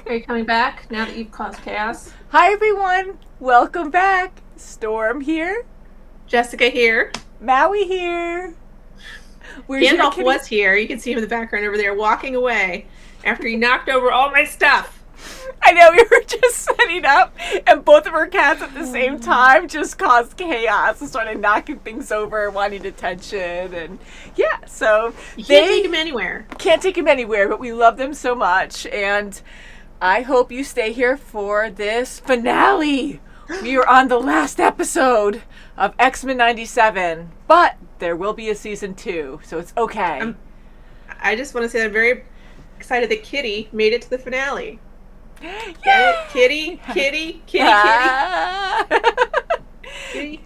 Are you coming back now that you've caused chaos? Hi everyone, welcome back. Storm here. Jessica here. Maui here. Gandalf was here. You can see him in the background over there walking away after he knocked over all my stuff. I know, we were just setting up and both of our cats at the same time just caused chaos and started knocking things over, wanting attention, and yeah, so you can't take them anywhere. Can't take them anywhere, but we love them so much, and I hope you stay here for this finale. We are on the last episode of XMen 97, but there will be a season 2, so it's okay. I just want to say that I'm very excited that Kitty made it to the finale. Get it? Kitty, kitty, kitty, kitty.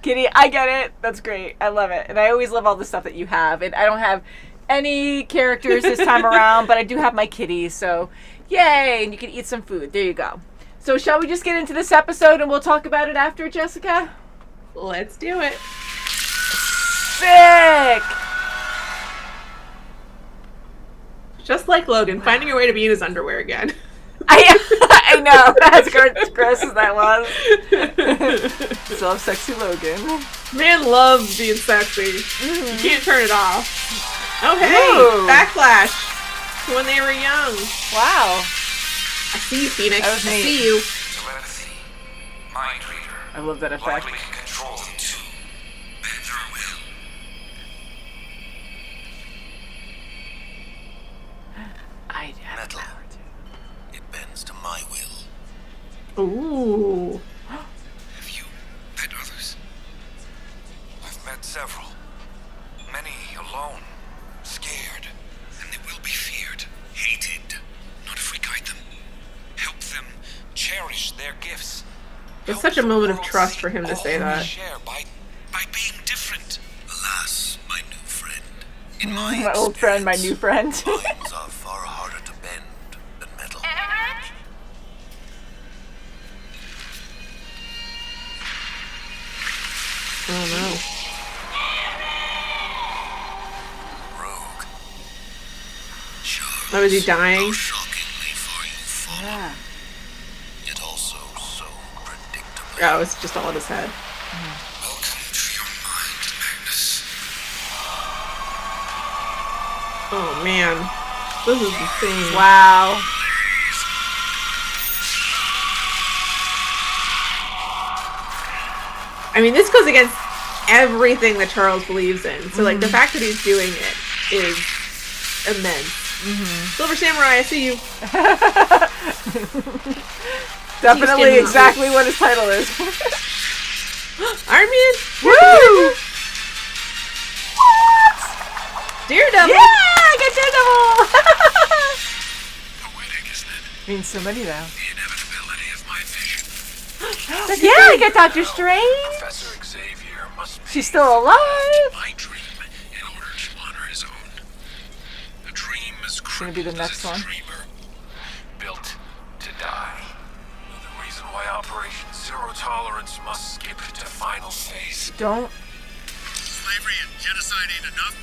Kitty, I get it. That's great. I love it. And I always love all the stuff that you have. And I don't have any characters this time around, but I do have my kitty, so yay! And you can eat some food. There you go. So shall we just get into this episode and we'll talk about it after, Jessica? Let's do it. Sick! Just like Logan, finding your way to be in his underwear again. I know, as gross as that was. Still love sexy Logan. Man loves being sexy. Mm-hmm. You can't turn it off. Oh hey, Ooh. Backlash to when they were young. Wow. I see you, Phoenix. I see you. Telepathy, mind reader. I love that effect. We can control them too. Bend their will. I have Metal. It bends to my will. Ooh. Have you met others? I've met several. Many alone, scared, and they will be feared, hated. Not if we guide them. Help them cherish their gifts. It's such a moment of trust for him to say that. Share by being different. Alas, my new friend. In my old friend, my new friend. Minds are far harder to bend than metal. Oh no. Rogue. Oh, is he dying? Yeah. Yet also so predictable. Oh, it's just all in his head. Welcome to your mind, Magnus. Oh man. This is insane. Wow. I mean, this goes against everything that Charles believes in. So, like, the fact that he's doing it is immense. Mm-hmm. Silver Samurai, I see you. Definitely exactly what his title is. Iron Man? Woo! What? Daredevil! Yeah, I got Daredevil! Poetic, isn't it? Means so many now. The inevitability of my vision. Yeah, I got Dr. Strange. Professor Xavier must be She's still alive. my dream in order to honor his own. A dream is Gonna be the next one. Dreamer, built to die. The reason why Operation Zero Tolerance must skip to final phase. Don't. Slavery and genocide ain't enough.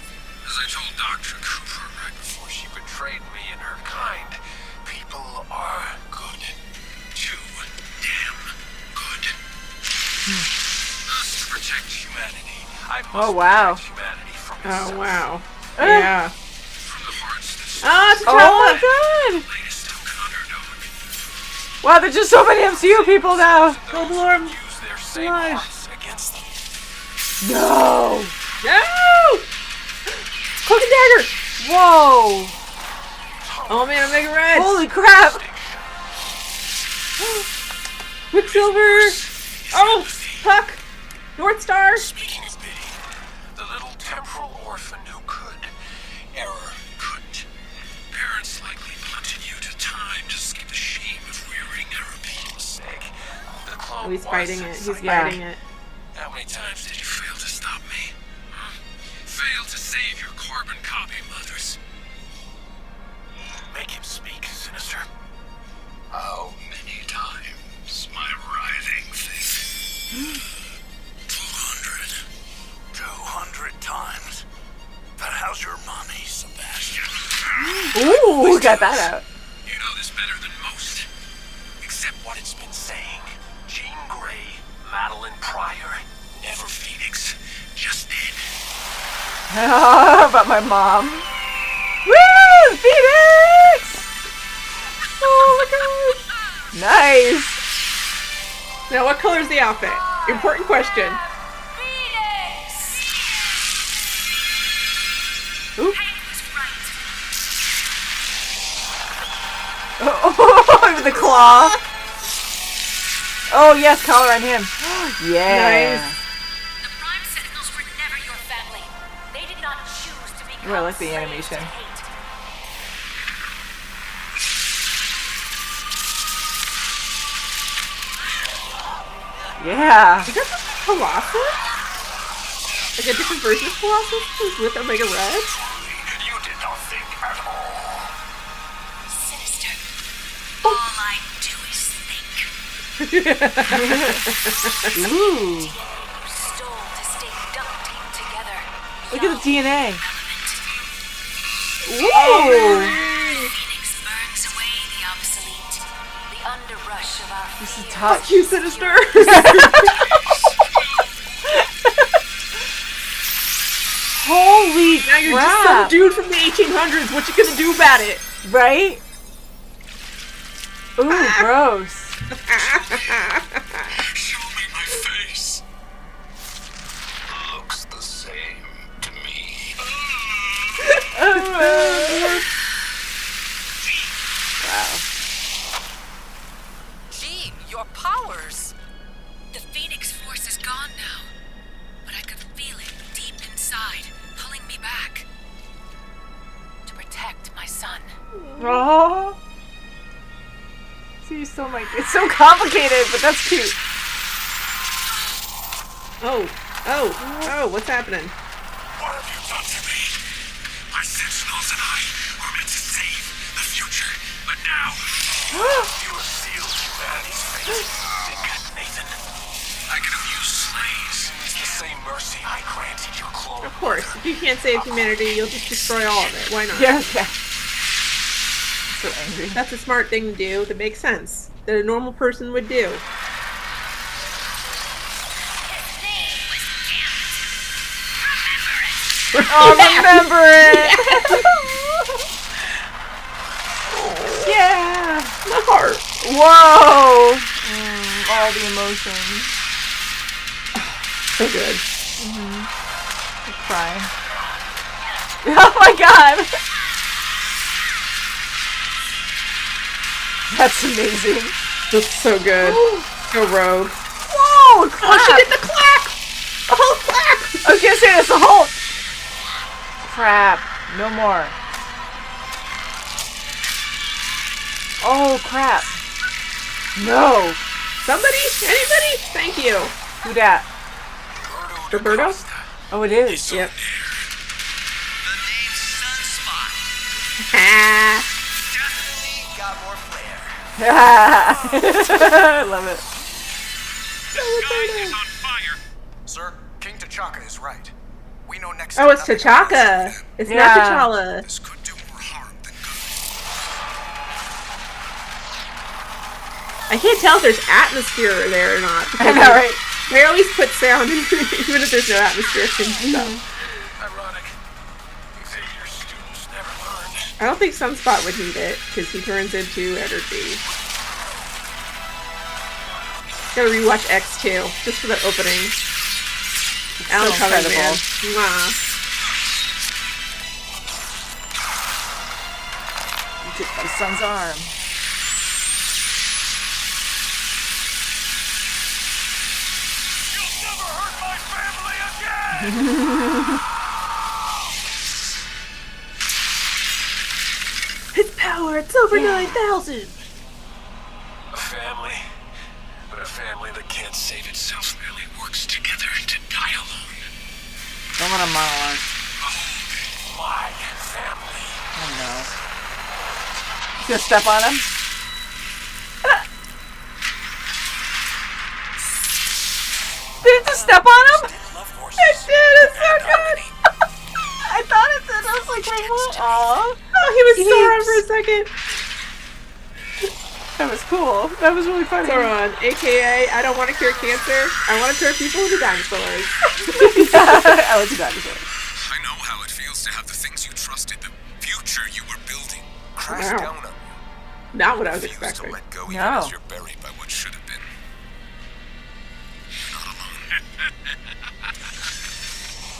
As I told Dr. Cooper right before she betrayed me and her kind, people are good. Too damn good. Thus, to protect humanity, I must protect humanity from itself. Oh, wow. Yeah. From the hearts that oh my god! latest token underdog. Wow, there's just so many MCU people now. Good Lord. Use their same hearts against them. No! No! Cloak and dagger! Whoa! Oh man, I'm making red! Holy crap! Quicksilver! Oh! Puck! North Star! Speaking of pity, the little temporal orphan who could, error couldn't. Parents likely punted you to time to escape the shame of rearing a repeated mistake. The clone Oh, he's fighting it. He's Yeah. fighting it. How many times did you fail to stop me? Fail to save your carbon copy mothers? Make him speak, Sinister. How many times, my writhing thing? 200 times. But how's your mommy, Sebastian? Ooh, got that out. You know this better than most. fallen prior. Never Phoenix. Just dead. About my mom. Woo! Phoenix! Oh my gosh. Nice. Now, what color is the outfit? Important question. Oop. Oh, with the claw. Oh, yes, collar on him. Yeah. Nice. The Prime Sentinels were never your family. They did not choose to become Ooh, I like the slaves animation. to hate. Yeah. Is that Colossus? Like a different version of Colossus who's with Omega Red? You did not think at all. Sinister. All I do is think. Ooh. Stole to stay duct taped together. Look at the DNA. Oh, Whoa. Phoenix burns away the obsolete. The underbrush of our This is fear. touch. Fuck you, Sinister! Holy Now you're just some crap. dude from the 1800s. What you gonna do about it? Right? Ooh, gross. Show me my face. Looks the same to me. Wow. Jean, your powers. The Phoenix Force is gone now. But I could feel it deep inside, pulling me back. To protect my son. Oh. See, so like it's so complicated, but that's cute. Oh, what's happening? What have you done to me? My Sentinels and I were meant to save the future, but now you have sealed humanity's fate. Nathan, I could have used slaves. It's the same mercy I granted your clone. Of course, if you can't save humanity, you'll just destroy all of it. Why not? Yeah, yeah. So angry. That's a smart thing to do that makes sense. That a normal person would do. His name was Gambit. Remember it. Oh, remember it! Yeah! My heart. Whoa! All the emotions. So good. I'm crying. Oh my god! That's amazing. That's so good. Go rogue. Whoa! Clap. Oh, she did the clap! The whole clap! I was gonna say that's the Hulk! Crap. No more. Oh, crap. No. Somebody? Anybody? Thank you. Who dat? Roberto? Oh, it is. Yep. The name Sunspot Ah. definitely got more flair. I love it. Sky is on fire. Sir, King T'Chaka is right. We know next Oh, it's to nothing T'Chaka. else. It's Yeah. not T'Challa. This could do more harm than good. I can't tell if there's atmosphere there or not. I know, right? They always put sound in, even if there's no atmosphere and stuff. Ironic. Xavier's students never learn. I don't think Sunspot would need it, because he turns into energy. Gotta rewatch X2, just for the opening. Alan so Cumming, incredible. man. Mwah. You took my son's arm. You'll never hurt my family again! His power, it's over 9,000! A family. But a family that can't save itself merely works together to die alone. Don't want a monologue. My family. Oh no. You gonna step on him? Did it just step on him? Love horses. It did, it's so good! I thought it did. I was like, wait, what? Aw. Oh, he was sore for a second. That was cool. That was really funny. Sauron, aka I don't want to cure cancer. I want to turn people into dinosaurs. I was a dinosaur. I know how it feels to have the things you trusted, the future you were building, crash Wow. down on you. Not what I was Refuse to expecting. let go even No. as you're buried by what should have been. You're not alone.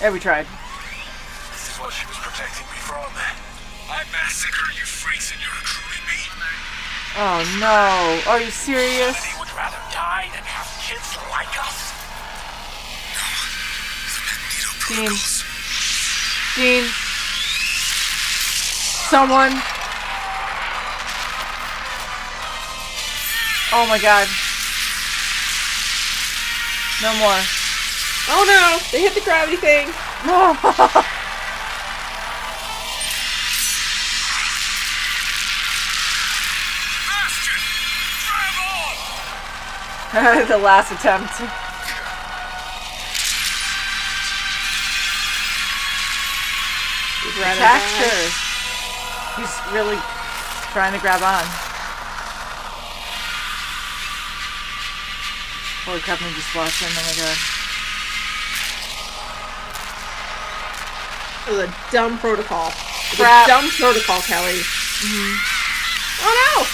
Yeah, we tried. This is what she was protecting me from. I massacre you freaks and you're recruiting me. Oh no. Are you serious? He would rather die than have kids like us. No. The Magneto Dean. protocols. Dean. Someone. Oh my god. No more. Oh no! They hit the gravity thing. Bastion! Drive on! The last attempt. He's rather Attacked bad. her. He's really trying to grab on. Holy crap, I'm just watching. Oh my god. It was a dumb protocol. It was Crap. a dumb protocol, Kelly. Oh no!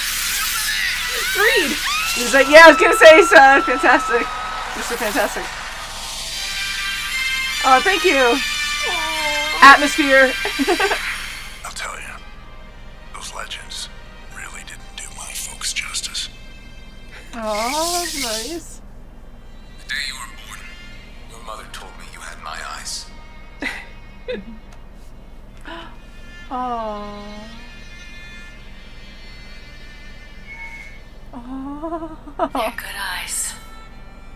Greed! He's like, yeah, I was gonna say, son. Fantastic. Mr. Fantastic. Oh, thank you. Atmosphere. I'll tell you, those legends really didn't do my folks justice. Oh, that's nice. The day you were born, your mother told me you had my eyes. Oh. Oh. Good eyes.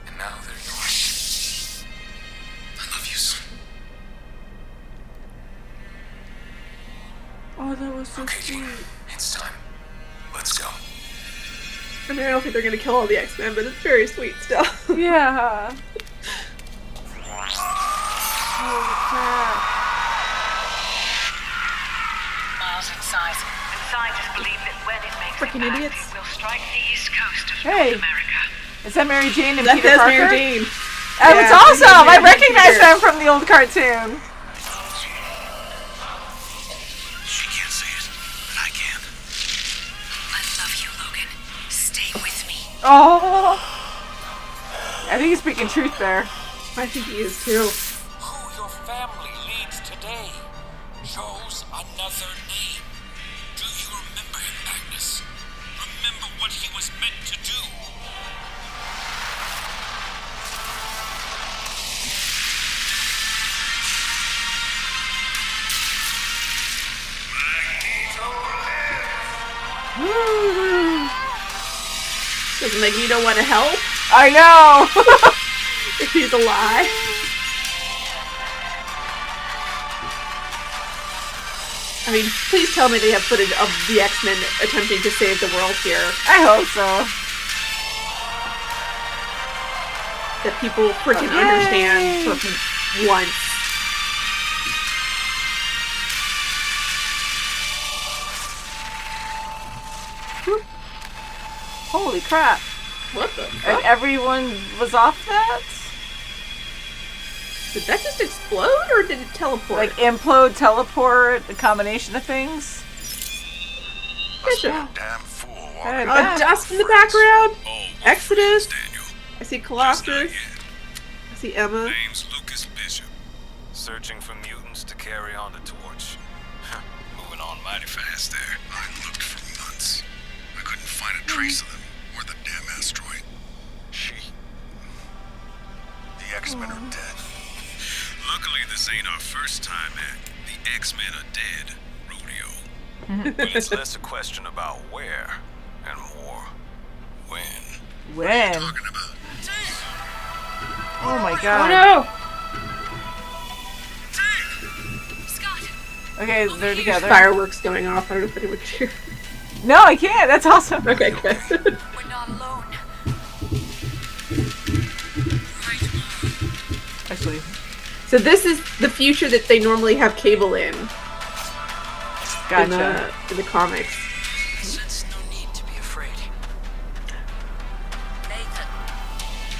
And now they're yours. I love you, son. Oh, that was so Okay, sweet. Dean, it's time. Let's go. I mean, I don't think they're gonna kill all the X-Men, but it's very sweet still. Yeah. Holy crap. Miles in size. And scientists believe that when it makes Frickin' impact, idiots. it will strike the east coast of Hey. North America. Is that Mary Jane and That Peter says Parker? Mary Jane. That Yeah, was awesome! I Mary Jane recognize Peter. them from the old cartoon. She can't say it, but I can. I love you, Logan. Stay with me. Oh. I think he's speaking truth there. I think he is too. Who your family leads today chose another name. Do you remember him, Magnus? Remember what he was meant to do? Does Magneto want to help I know! if he's alive? I mean, please tell me they have footage of the X-Men attempting to save the world here. I hope so. That people freaking understand for once. Holy crap. What the And fuck? everyone was off that? Did that just explode or did it teleport? Like implode, teleport, a combination of things? Gotcha. Damn fool Hey, walking. Beth. Dust in the background. Oh, Exodus. Daniel. I see Just not Colossus. yet. I see Emma. Name's Lucas Bishop. Searching for mutants to carry on the torch. Moving on mighty fast there. I looked for months. I couldn't find a trace of them or the damn asteroid. The X-Men are dead. Luckily, this ain't our first time at the X-Men are dead rodeo. But it's less a question about where and more when. When? Talking about Oh my god. Scott, Okay, they're together. Fireworks going off. I don't know if anyone can hear. No, I can't. That's awesome. Okay, good. we're not alone. Actually, So this is the future that they normally have Cable in gotcha. the comics. Sense no need to be afraid.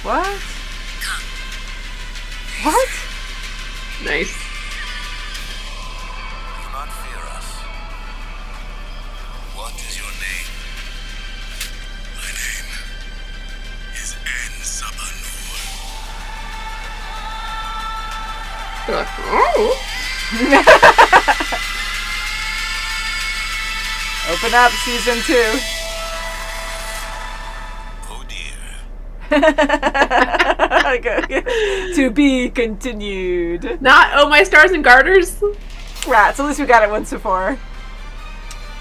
What? What? Nice. Do not fear us. What is your name? My name is Sabanur. Oh. Open up season 2. Oh dear. To be continued. Not Oh My Stars and Garters. Rats. At least we got it once before.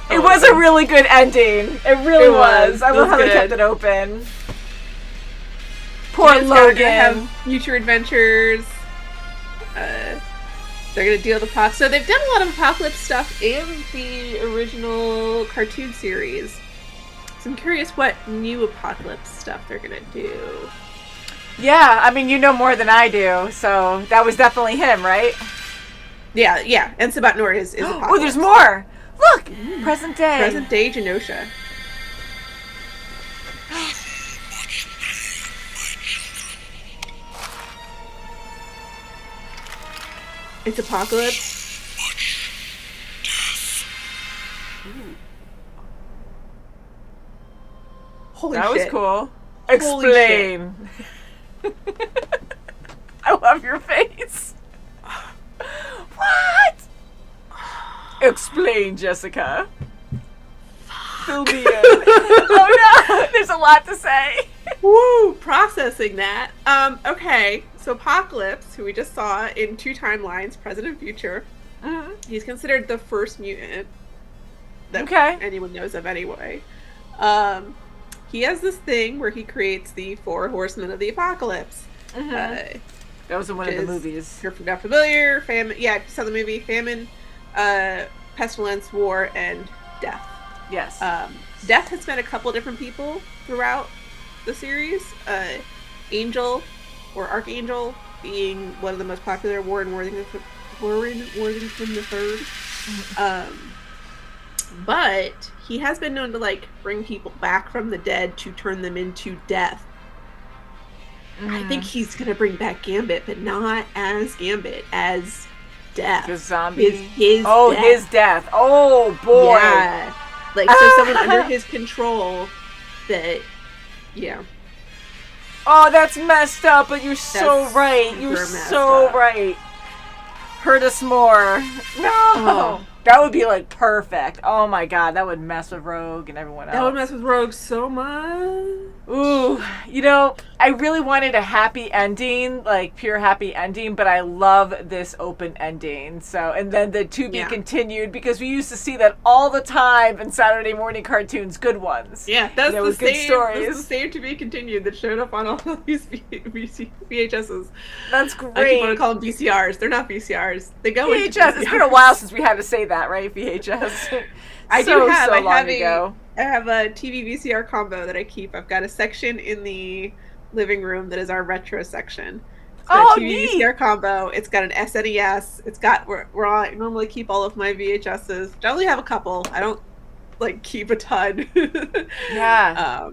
It Oh, was a really good ending. It really It was. was. I It love was how they good. kept it open. Poor They're gonna Logan. have future adventures. They're gonna deal with Apocalypse. So they've done a lot of Apocalypse stuff in the original cartoon series. So I'm curious what new Apocalypse stuff they're gonna do. Yeah, I mean, you know more than I do, so that was definitely him, right? Yeah, and Sabatnor is Apocalypse. Oh, there's more! Look! Present day. Present day Genosha. It's Apocalypse. Holy That was shit. cool. Holy Explain. I love your face. What? Explain, Jessica. Fill me in. Oh no, there's a lot to say. Woo! Processing that. Okay. So Apocalypse, who we just saw in 2 timelines, present and future, he's considered the first mutant that Okay. anyone knows of anyway. He has this thing where he creates the 4 horsemen of the apocalypse. That was in one of the is- movies. If you're not familiar, famine. Yeah, if you saw the movie, famine, pestilence, war, and death. Yes. Death has been a couple different people throughout the series. Angel, or Archangel, being one of the most popular, Warren Worthington III. But he has been known to, like, bring people back from the dead to turn them into death. I think he's gonna bring back Gambit, but not as Gambit, as death. The zombie. His Oh, death. his death. Oh boy. Yeah. Like, so someone under his control that, yeah. Oh, that's messed up, but you're so That's right. You're super messed so up. right. Hurt us more. No. Oh. That would be like perfect. Oh my god, that would mess with Rogue and everyone else. That would mess with Rogue so much. Ooh, you know, I really wanted a happy ending, like pure happy ending, but I love this open ending. So, and then the to be continued, because we used to see that all the time in Saturday morning cartoons, good ones. Yeah, that's You know, the with good same. stories. That's the same to be continued that showed up on all of these VHSs. That's I keep great. want to call them VCRs. They're not VCRs. They go into VHS. It's been a while since we had to say that, right? VHS. I so, do have. so I long have ago. I have a TV VCR combo that I keep. I've got a section in the living room that is our retro section. It's got a TV neat. VCR combo. It's got an SNES. It's got where I normally keep all of my VHSs. I only have a couple. I don't like keep a ton. Yeah.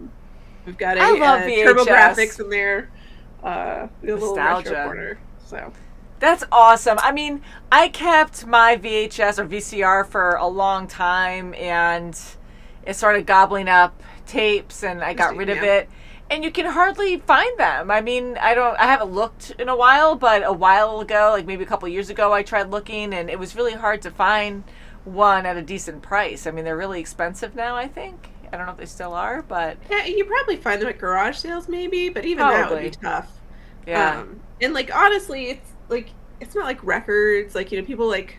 We've got I love VHS. TurboGrafx in there. A little Nostalgia. retro corner. So. That's awesome. I mean, I kept my VHS or VCR for a long time, and it started gobbling up tapes, and I got rid of it. And you can hardly find them. I mean, I haven't looked in a while, but a while ago, like maybe a couple years ago, I tried looking, and it was really hard to find one at a decent price. I mean, they're really expensive now, I think. I don't know if they still are, but Yeah, you probably find them at garage sales, maybe, but even that would Probably. be tough. yeah. And like honestly, it's not like records. Like, you know, people like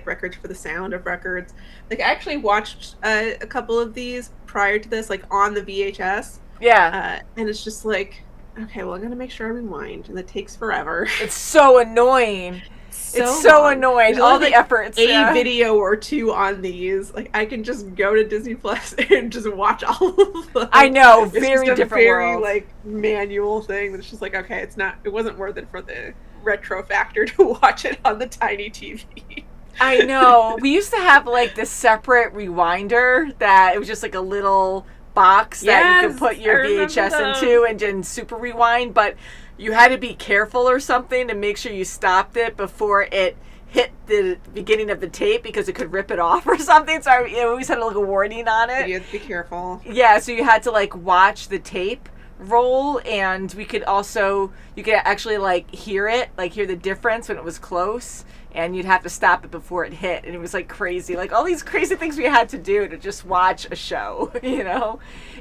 records for the sound of records. Like, I actually watched a couple of these prior to this, like on the VHS, Yeah. and it's just like, okay, well, I gotta make sure I rewind, and it takes forever. It's so annoying. It's so long. annoying. There's All only, the like, efforts. a yeah. video or 2 on these. Like, I can just go to Disney Plus and just watch all of them. I know, It's very just a different very world. like manual thing that's just like, okay, it wasn't worth it for the retro factor to watch it on the tiny TV. I know. We used to have like this separate rewinder that it was just like a little box that you could Yes, put your I remember VHS into those. and then super rewind, but you had to be careful or something to make sure you stopped it before it hit the beginning of the tape because it could rip it off or something. So I always had like a warning on it. You have to be careful. Yeah, so you had to like watch the tape roll, and you could actually like hear it, like hear the difference when it was close, and you'd have to stop it before it hit. And it was like crazy, like all these crazy things we had to do to just watch a show, And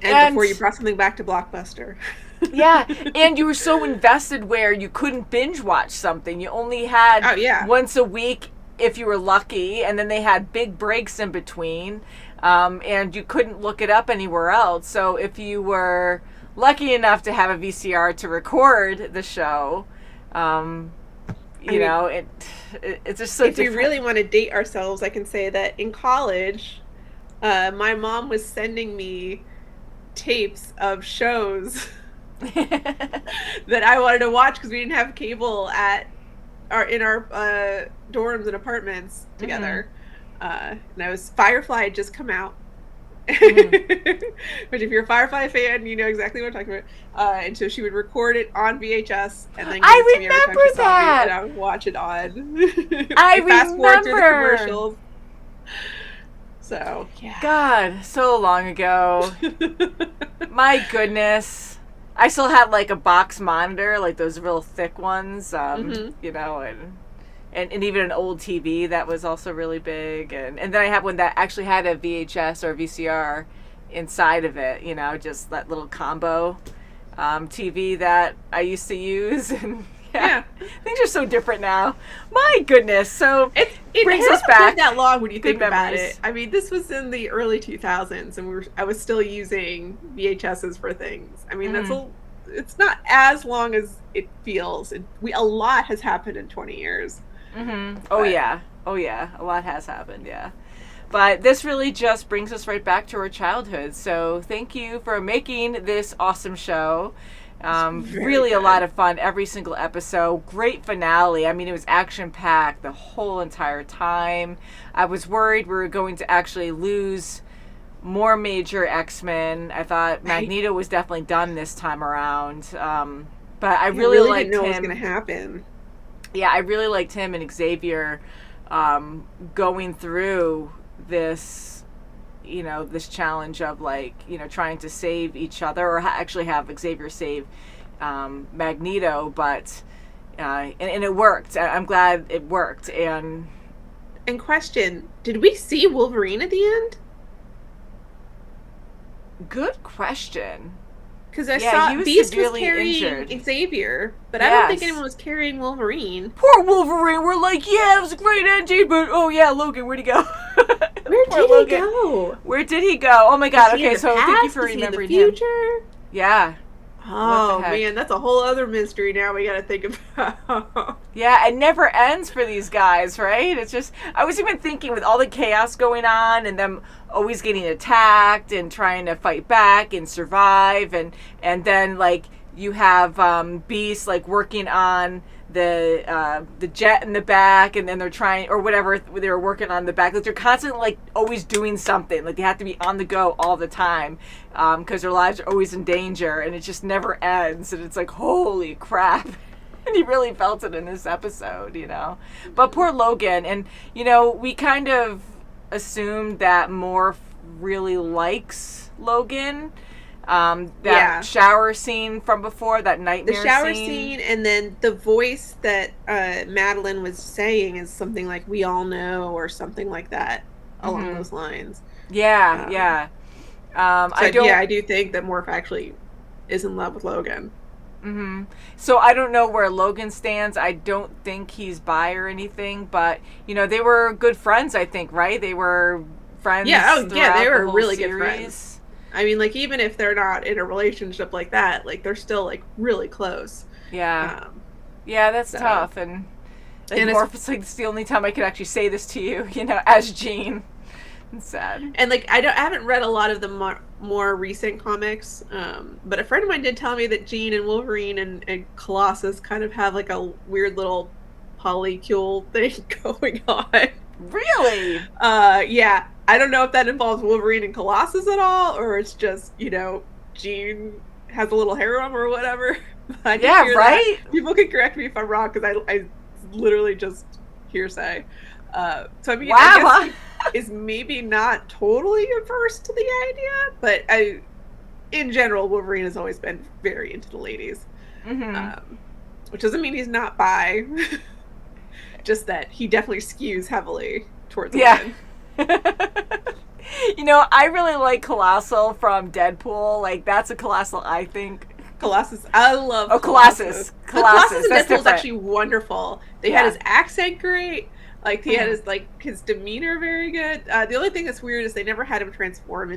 before you brought something back to Blockbuster. Yeah, and you were so invested where you couldn't binge watch something. You only had once a week if you were lucky, and then they had big breaks in between, and you couldn't look it up anywhere else. So if you were lucky enough to have a VCR to record the show, it's just so if different. we really want to date ourselves, I can say that in college, my mom was sending me tapes of shows that I wanted to watch because we didn't have cable in our dorms and apartments together. And Firefly had just come out. Which if you're a Firefly fan, you know exactly what I'm talking about. And so she would record it on VHS and then give it to me every time she saw me, and I would watch it on. I fast forward through the remember. commercials. So yeah. God, so long ago. My goodness. I still had like a box monitor, like those real thick ones, and even an old TV that was also really big. And then I had one that actually had a VHS or VCR inside of it, just that little combo TV that I used to use. And things are so different now. My goodness. So it brings us back. Been that long when you think Good about memories. it. I mean, this was in the early 2000s, and I was still using VHSs for things. I mean, it's not as long as it feels. A lot has happened in 20 years. Mm-hmm. Oh yeah, a lot has happened. Yeah, but this really just brings us right back to our childhood. So thank you for making this awesome show. Really good. A lot of fun every single episode. Great finale. I mean, it was action packed the whole entire time. I was worried we were going to actually lose more major XMen. I thought Magneto was definitely done this time around. But I really liked didn't know him. What was going to happen. Yeah, I really liked him and Xavier going through this, this challenge of trying to save each other, or actually have Xavier save Magneto. But and it worked. I'm glad it worked. And question: did we see Wolverine at the end? Good question. Because I saw Beast was carrying injured. Xavier, but I don't think anyone was carrying Wolverine. Poor Wolverine. We're like, yeah, it was a great ending, but Logan, where'd he go? Where did he go? Where did he go? Oh my God. Okay, so thank you for Is remembering he in the future? him. Yeah. Oh man, that's a whole other mystery now we gotta think about. Yeah, it never ends for these guys, right? It's just, I was even thinking with all the chaos going on and them always getting attacked and trying to fight back and survive, and then like you have Beast like working on the jet in the back, and then they're trying, or whatever they were working on the back, like they're constantly like always doing something, like they have to be on the go all the time because their lives are always in danger, and it just never ends, and it's like, holy crap. And he really felt it in this episode, but poor Logan. And we kind of assumed that Morph really likes Logan. That shower scene from before, that nightmare scene. The shower scene, and then the voice that Madeline was saying is something like, "We all know," or something like that, along those lines. Yeah. I do think that Morph actually is in love with Logan. Mm-hmm. So I don't know where Logan stands. I don't think he's bi or anything, but they were good friends, I think, right? They were friends. They were really series. Good friends. I mean, like, even if they're not in a relationship like that, like, they're still, like, really close. Yeah. That's tough. And Morph, it's like, it's the only time I could actually say this to you, as Jean. It's sad. And, like, I haven't read a lot of the more recent comics, but a friend of mine did tell me that Jean and Wolverine and Colossus kind of have, like, a weird little polycule thing going on. Really? Yeah. I don't know if that involves Wolverine and Colossus at all, or it's just, Jean has a little hair on him or whatever. I Yeah, right? That. People can correct me if I'm wrong, because I literally just hearsay. So I mean, wow. I guess he is maybe not totally averse to the idea, but in general, Wolverine has always been very into the ladies. Which doesn't mean he's not bi. Just that he definitely skews heavily towards women. I really like Colossal from Deadpool. Like, that's a Colossal, I think. Colossus. I love Colossus. Colossus in That's Deadpool is actually wonderful. They had his accent great. Like, he had his demeanor very good. The only thing that's weird is they never had him transform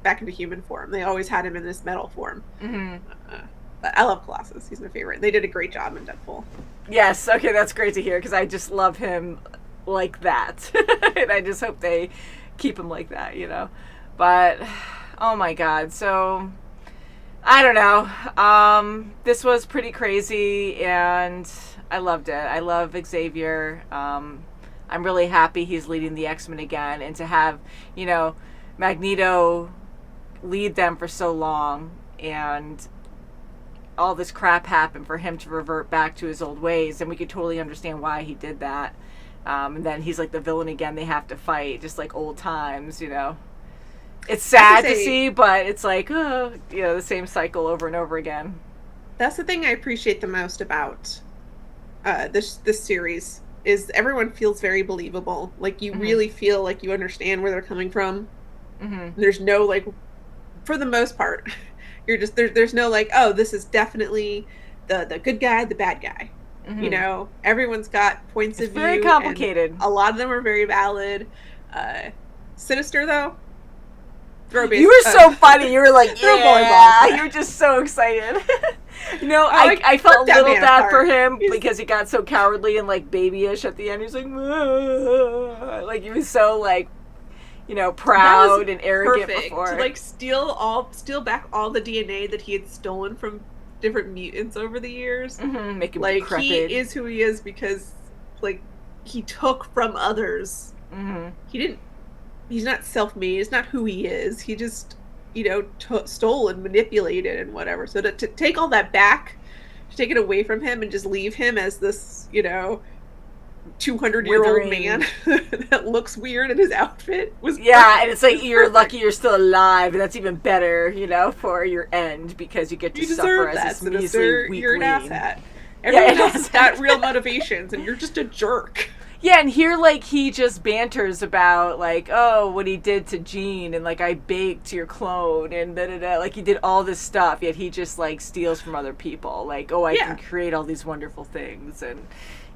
back into human form. They always had him in this metal form. But I love Colossus. He's my favorite. They did a great job in Deadpool. Yes, okay, that's great to hear, because I just love him like that. And I just hope they keep him like that, But, oh my god, so, I don't know. This was pretty crazy, and I loved it. I love Xavier. I'm really happy he's leading the X-Men again, and to have, Magneto lead them for so long, and all this crap happened for him to revert back to his old ways, and we could totally understand why he did that. And then he's like the villain again. They have to fight just like old times, It's sad to see, but it's like, the same cycle over and over again. That's the thing I appreciate the most about this series is everyone feels very believable. Like, you really feel like you understand where they're coming from. There's no, for the most part, you're just there's no this is definitely the good guy, the bad guy. Everyone's got points of view. Very complicated. A lot of them are very valid. Sinister, though, you were so funny. You were like, yeah, you were just so excited. I felt a little bad for him because he got so cowardly and babyish at the end. He was like, he was so proud and arrogant before. To steal back all the DNA that he had stolen from different mutants over the years. Make him decrepit. He is who he is because he took from others. He's not self-made. It's not who he is. He just stole and manipulated and whatever. So to take all that back, to take it away from him and just leave him as this 200-year-old man that looks weird in his outfit was and it's like, you're lucky you're still alive, and that's even better, for your end, because you get to suffer as this measly weakling. You're an asshat. Everyone else has got real motivations, and you're just a jerk. Yeah, and here, he just banters about, what he did to Jean, and, I baked your clone, and da-da-da. He did all this stuff, yet he just, steals from other people. I can create all these wonderful things, and,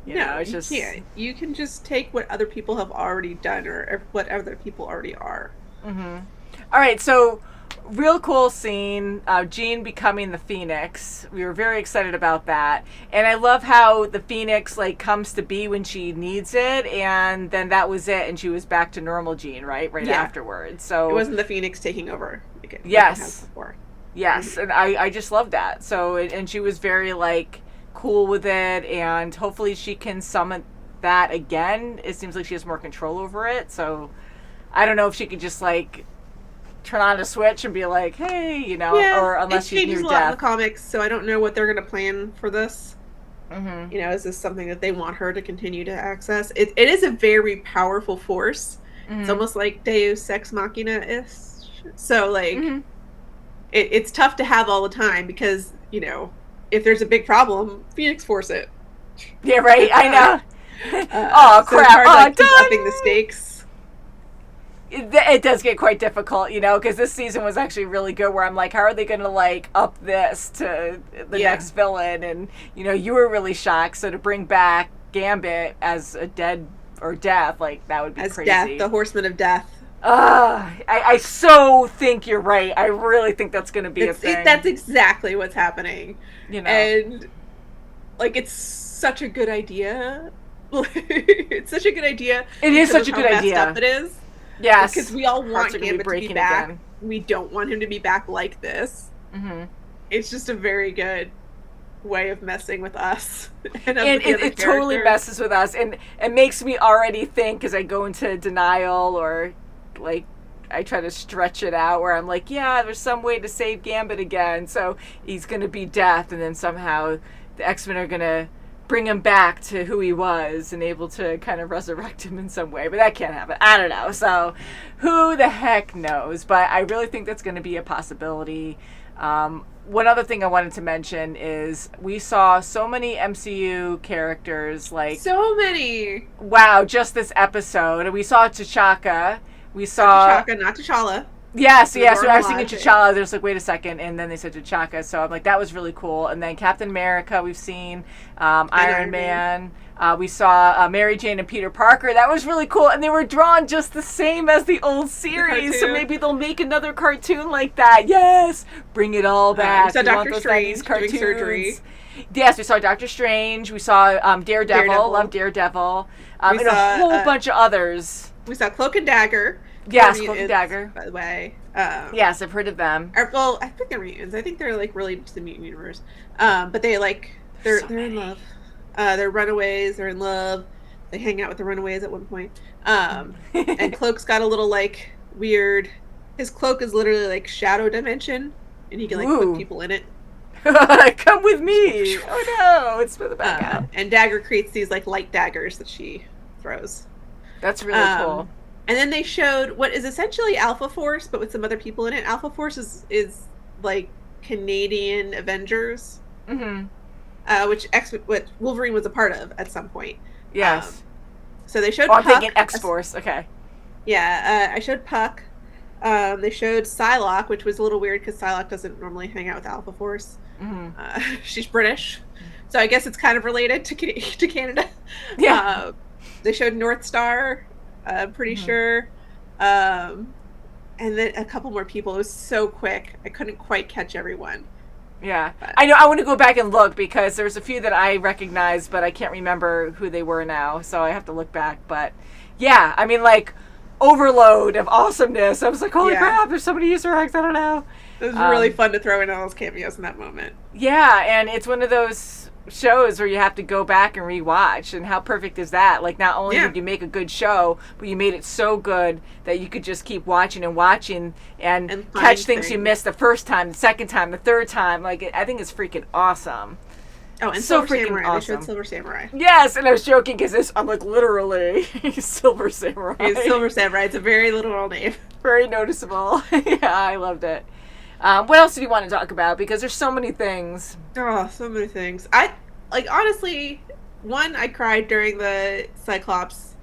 it's just... you can't. You can just take what other people have already done, or what other people already are. All right, so... real cool scene, Jean becoming the Phoenix. We were very excited about that. And I love how the Phoenix, comes to be when she needs it, and then that was it, and she was back to normal Jean, right afterwards. So it wasn't the Phoenix taking over. Yes. Yes, and I just love that. So, and she was very, cool with it, and hopefully she can summon that again. It seems like she has more control over it, so I don't know if she could just, turn on a switch and be like, hey, or unless she's near death. It changes a lot in the comics, so I don't know what they're going to plan for this. Is this something that they want her to continue to access? It is a very powerful force. It's almost like Deus Ex Machina-ish. So, it's tough to have all the time because, if there's a big problem, Phoenix Force it. Yeah, right, I know. So crap. Keep upping the stakes. It does get quite difficult, because this season was actually really good, where I'm like, how are they going to, up this to the next villain? And, you were really shocked, so to bring back Gambit as a death, that would be crazy. As Death, the Horseman of Death. I so think you're right. I really think that's going to be a thing. That's exactly what's happening. And, it's such a good idea. It's such a good idea. It is such a good idea. Messed up it is. Yes. Because we all want Gambit to be back. Again. We don't want him to be back like this. It's just a very good way of messing with us. And it totally messes with us. And it makes me already think, because I go into denial or I try to stretch it out where I'm like, yeah, there's some way to save Gambit again, so he's gonna be death, and then somehow the X-Men are gonna bring him back to who he was and able to kind of resurrect him in some way. But that can't happen. I don't know. So who the heck knows? But I really think that's going to be a possibility. One other thing I wanted to mention is we saw so many MCU characters. So many. Wow, just this episode. We saw T'Chaka. We saw... T'Chaka, not T'Challa. Yes. When I was thinking T'Challa, there's wait a second, and then they said T'Chaka, so I'm like, that was really cool. And then Captain America, we've seen Iron Man. We saw Mary Jane and Peter Parker. That was really cool, and they were drawn just the same as the old series, so maybe they'll make another cartoon like that. Yes! Bring it all back. We saw Doctor Strange doing surgery. Yes, we saw Doctor Strange. We saw Daredevil. Love Daredevil. And a whole bunch of others. We saw Cloak and Dagger. Yes, Cloak and Dagger. By the way. Yes, I've heard of them. I think they're mutants. I think they're related to the mutant universe. But they're in love. They're runaways. They're in love. They hang out with the runaways at one point. And Cloak's got a little weird. His cloak is literally shadow dimension, and he can put people in it. Come with me. Oh no, it's for the back out. And Dagger creates these light daggers that she throws. That's really cool. And then they showed what is essentially Alpha Force, but with some other people in it. Alpha Force is Canadian Avengers, which Wolverine was a part of at some point. Yes. So they showed. I'm thinking X-Force. Okay. Yeah, I showed Puck. They showed Psylocke, which was a little weird because Psylocke doesn't normally hang out with Alpha Force. She's British, so I guess it's kind of related to Canada. Yeah. They showed North Star. I'm pretty sure. And then a couple more people. It was so quick. I couldn't quite catch everyone. Yeah. But I know. I want to go back and look because there's a few that I recognized, but I can't remember who they were now. So I have to look back. But yeah, I mean, overload of awesomeness. I was like, holy crap, there's so many Easter eggs. I don't know. It was really fun to throw in all those cameos in that moment. Yeah. And it's one of those shows where you have to go back and rewatch, and how perfect is that? Not only did you make a good show, but you made it so good that you could just keep watching and catch things you missed the first time, the second time, the third time. I think it's freaking awesome. Oh, and so Silver freaking Samurai. awesome. They showed Silver Samurai. Yes, and I was joking because I'm literally Silver Samurai. It's Silver Samurai. It's a very literal name. Very noticeable. Yeah, I loved it. What else do you want to talk about? Because there's so many things. Oh, so many things. Honestly, I cried during the Cyclops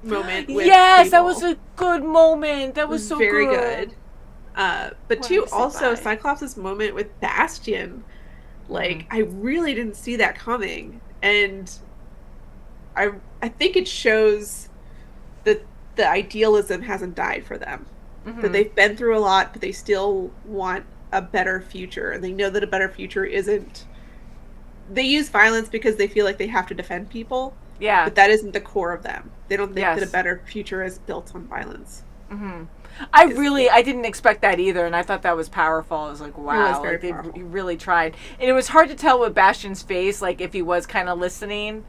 moment. With yes, Cable. that was a good moment. That was so very good. But too, also Cyclops' moment with Bastion. I really didn't see that coming, and I think it shows that the idealism hasn't died for them. That they've been through a lot, but they still want a better future, and they know that a better future isn't. They use violence because they feel like they have to defend people. Yeah, but that isn't the core of them. They don't think that a better future is built on violence. I didn't expect that either, and I thought that was powerful. I was like, wow, they really tried. And it was hard to tell with Bastion's face, if he was kind of listening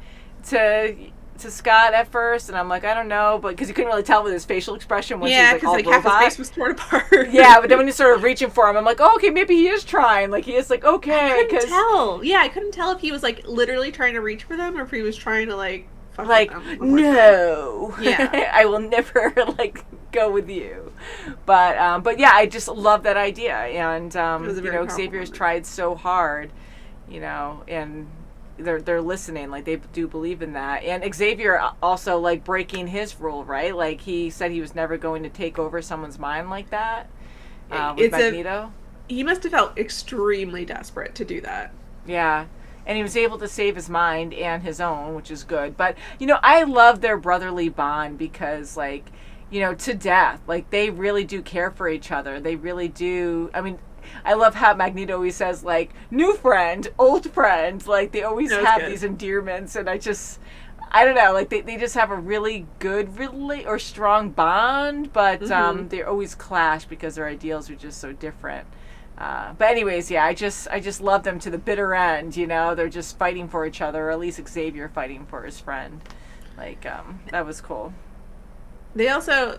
to Scott at first, and I'm like, I don't know, but because you couldn't really tell with his facial expression when he's all robot. Half his face was torn apart. Yeah, but then when he started reaching for him, I'm like, oh, okay, maybe he is trying. He is okay. I couldn't tell. Yeah, I couldn't tell if he was literally trying to reach for them, or if he was trying to fuck with them. No. Yeah, I will never go with you. But yeah, I just love that idea, and Xavier's tried so hard, and they're listening, they do believe in that. And Xavier also breaking his rule, right? He said he was never going to take over someone's mind like that with Magneto. He must have felt extremely desperate to do that. Yeah. And he was able to save his mind and his own, which is good. But I love their brotherly bond because to death, they really do care for each other. They really do. I mean, I love how Magneto always says, new friend, old friend. They always have these endearments, and I don't know, they just have a really good, or strong bond, but they always clash because their ideals are just so different. But anyways, yeah, I just love them to the bitter end, they're just fighting for each other, or at least Xavier fighting for his friend. That was cool. They also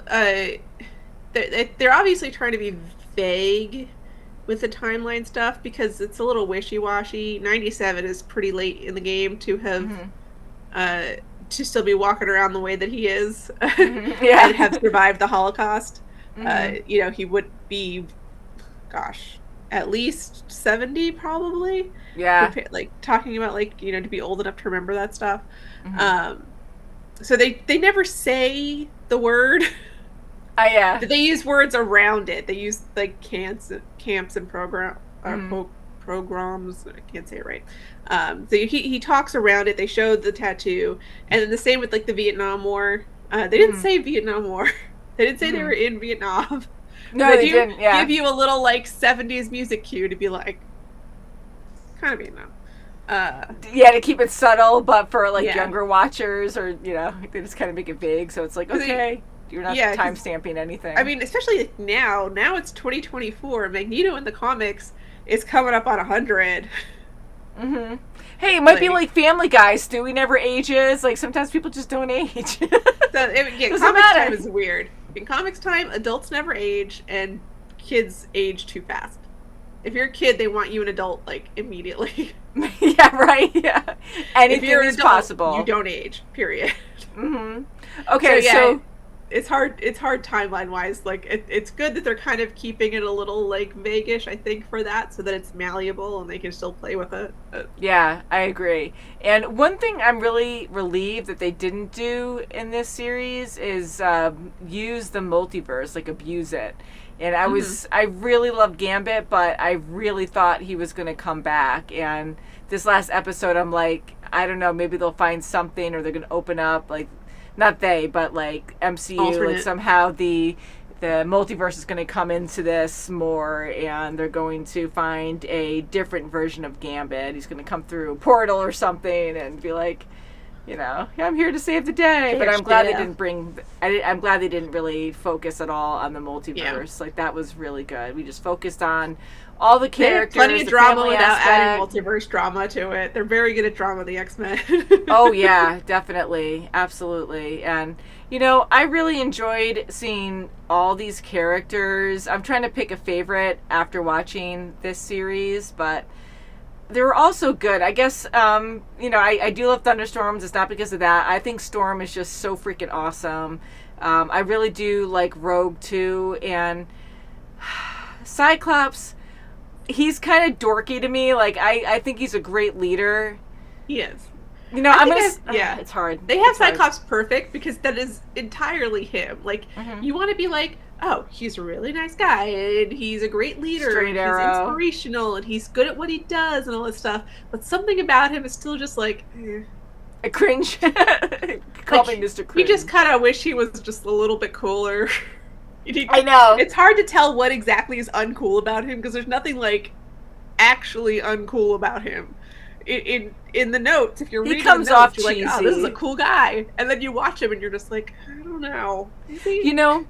they're obviously trying to be vague with the timeline stuff because it's a little wishy-washy. 97 is pretty late in the game to have to still be walking around the way that he is Yeah. and have survived the Holocaust. You know, he would be, gosh, at least 70 probably. Yeah. Like talking about, like, you know, to be old enough to remember that stuff. So they never say the word. Yeah. They use words around it. They use like camps and pogroms. I can't say it right. So he talks around it. They showed the tattoo, and then the same with like the Vietnam War. They didn't say Vietnam War. They didn't say they were in Vietnam. No, they didn't. Yeah. Give you a little like 70s music cue to be like, kind of Vietnam. Yeah, to keep it subtle, but for like younger watchers, or you know, they just kind of make it vague, so it's like, okay, you're not time stamping anything. I mean, especially now it's 2024. Magneto in the comics is coming up on 100. Hey, it might be like Family Guy. Stewie never ages. Like sometimes people just don't age. Comics time is weird. In comics time, adults never age, and kids age too fast. If you're a kid, they want you an adult like immediately. Yeah, right. Yeah, anything is possible. You don't age. Period. Okay, so it's hard timeline wise. Like it's good that they're kind of keeping it a little like vaguish, I think, for that, so that it's malleable and they can still play with it. Yeah, I agree. And one thing I'm really relieved that they didn't do in this series is use the multiverse, like abuse it. And I really loved Gambit, but I really thought he was going to come back. And this last episode, I'm like, I don't know, maybe they'll find something, or they're going to open up, like, not they, but like MCU, alternate. Like somehow the multiverse is going to come into this more, and they're going to find a different version of Gambit. He's going to come through a portal or something and be like, you know, I'm here to save the day. But I'm glad they didn't I'm glad they didn't really focus at all on the multiverse. Yeah. Like, that was really good. We just focused on all the characters. Plenty of drama without adding multiverse drama to it. They're very good at drama, the X-Men. Oh, yeah, definitely. Absolutely. And, you know, I really enjoyed seeing all these characters. I'm trying to pick a favorite after watching this series, but they were also good. I guess, you know, I do love Thunderstorms. It's not because of that. I think Storm is just so freaking awesome. I really do like Rogue, too. And Cyclops, he's kind of dorky to me. Like, I think he's a great leader. He is. You know, it's hard. They have Cyclops perfect because that is entirely him. Like, you want to be like, oh, he's a really nice guy, and he's a great leader, Straight arrow. He's inspirational, and he's good at what he does, and all this stuff. But something about him is still just like, a cringe. Call me Mr. Cringe. You just kind of wish he was just a little bit cooler. I know. It's hard to tell what exactly is uncool about him, because there's nothing like actually uncool about him. In the notes, if you're reading the notes, you're like, oh, this is a cool guy, and then you watch him and you're just like, I don't know. You know,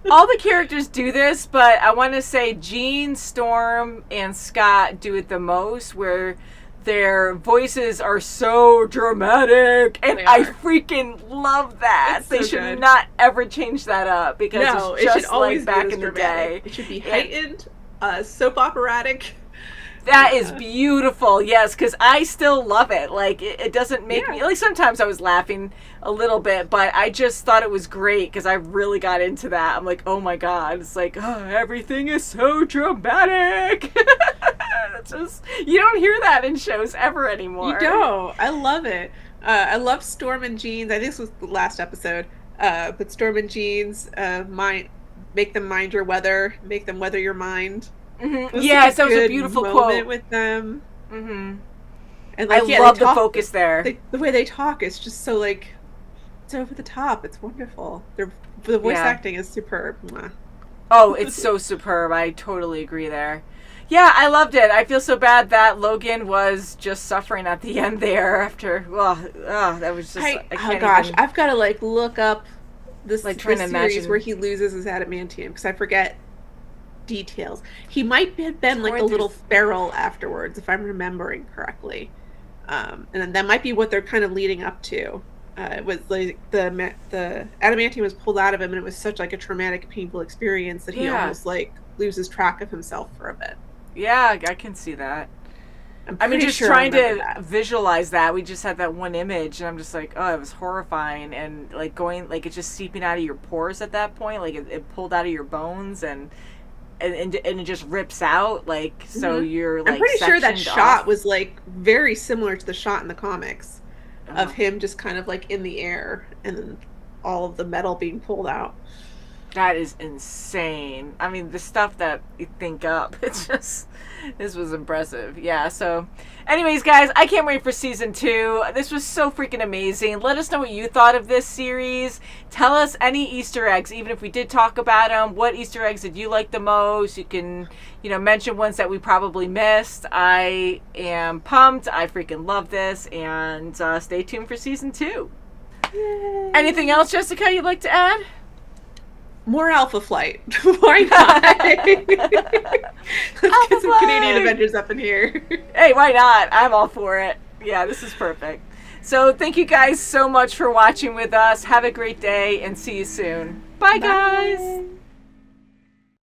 all the characters do this, but I want to say Jean, Storm, and Scott do it the most, where their voices are so dramatic, and I freaking love that. They should not ever change that up, because it's just, it should always like back in the day. It should be heightened, soap operatic. That is beautiful, yes, because I still love it. Like, it doesn't make me... Like, sometimes I was laughing a little bit, but I just thought it was great, because I really got into that. I'm like, oh my god. It's like, oh, everything is so dramatic. It's just... You don't hear that in shows ever anymore. You don't. I love it. I love Storm and Jean's. I think this was the last episode. But Storm and Jean's, make them mind your weather. Make them weather your mind. Yes, that was a beautiful quote with them. And like, I love the focus there. The way they talk is just so like, it's over the top. It's wonderful. The voice acting is superb. Mwah. Oh, it's so superb. I totally agree there. Yeah, I loved it. I feel so bad that Logan was just suffering at the end there after. That was just. I've got to like look up this series where he loses his adamantium, because I forget details. He might have been like a little feral afterwards, if I'm remembering correctly, and then that might be what they're kind of leading up to. It was like the adamantium was pulled out of him, and it was such like a traumatic, painful experience that he almost like loses track of himself for a bit. Yeah, I can see that. I mean, just trying to visualize that. We just had that one image, and I'm just like, oh, it was horrifying, and like going, like it's just seeping out of your pores at that point, like it pulled out of your bones, and it just rips out, like so you're like. I'm pretty sure that shot was like very similar to the shot in the comics of him just kind of like in the air, and then all of the metal being pulled out. That is insane. I mean, the stuff that you think up, it's just, this was impressive. Yeah, so anyways, guys, I can't wait for season 2. This was so freaking amazing. Let us know what you thought of this series. Tell us any Easter eggs, even if we did talk about them. What Easter eggs did you like the most? You can, mention ones that we probably missed. I am pumped. I freaking love this. And stay tuned for season 2. Yay. Anything else, Jessica, you'd like to add? More Alpha Flight. Why not? Let's get some Canadian Avengers up in here. Hey, why not? I'm all for it. Yeah, this is perfect. So thank you guys so much for watching with us. Have a great day and see you soon. Bye. Guys.